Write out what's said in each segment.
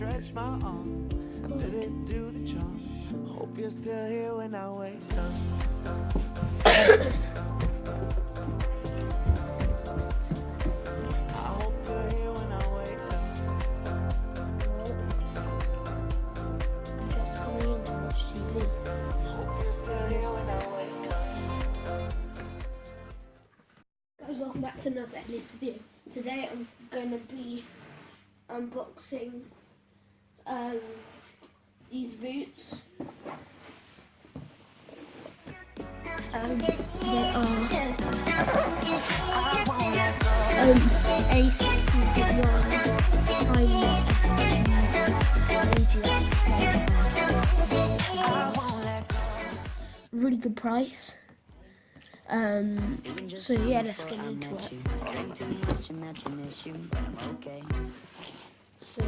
stretch my arm. Did it do the charm? Hope you're still here when I wake up. I hope you're here when I wake up. Just coming in to watch TV. Hope you're still here when I wake up. Guys, welcome back to another Adidas video. Today I'm going to be unboxing these boots. They are really good price. So yeah, let's get into it. So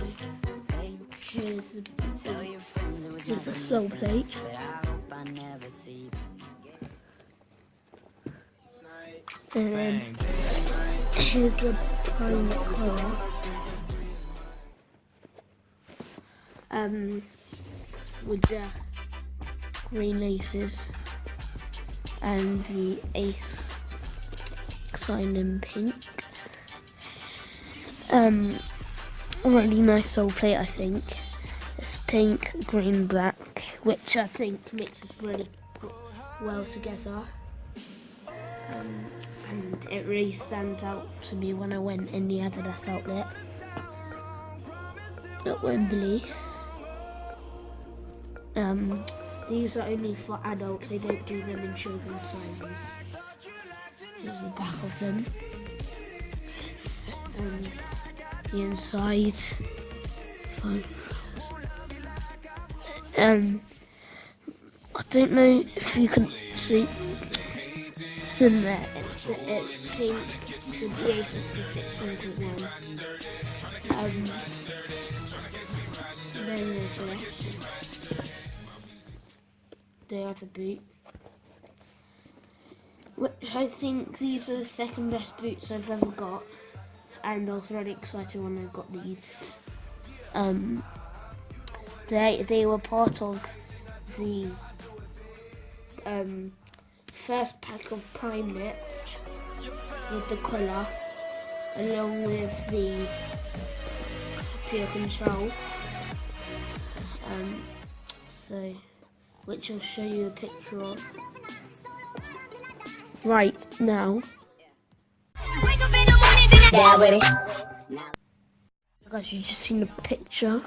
here's the sole plate. And then here's the prime collar. With the green laces and the ace sign in pink. A really nice sole plate, I think. It's pink, green, black, which I think makes us really well together. And it really stands out to me when I went in the Adidas outlet at Wembley. These are only for adults, they don't do them in children's sizes. Here's the back of them. And the inside. Fine. I don't know if you can see it's in there. It's pink with the A6 is 16.1. Then there's this. They are the boot, which I think these are the second best boots I've ever got, and I was really excited when I got these. They were part of the first pack of primeknit with the collar, along with the pure control. So, which I'll show you a picture of right now. Guys, you just seen the picture.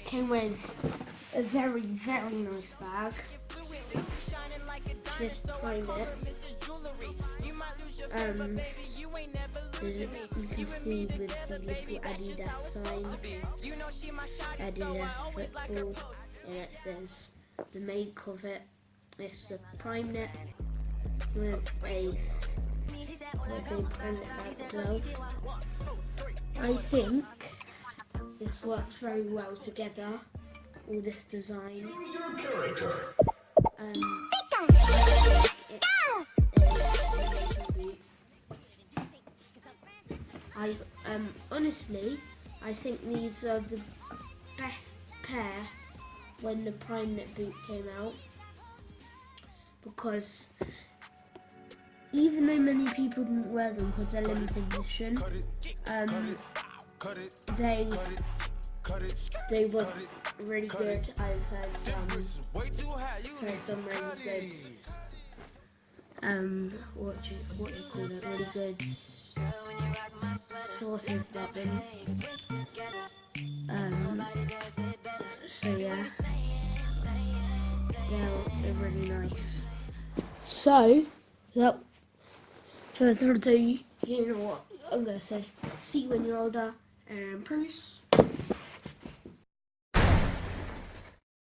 Came with a very, very nice bag. This primeknit. You can see with the little Adidas sign, Adidas football, and it says the make of it. It's the primeknit with a primeknit bag as well. I think this works very well together, all this design. Honestly, I think these are the best pair when the primeknit boot came out, because even though many people didn't wear them because they're limited edition, they were really good. I've heard some really good what do you call it? Really good sources about them. So yeah, they're really nice. So, without further ado, you know what I'm gonna say. See you when you're older, and peace.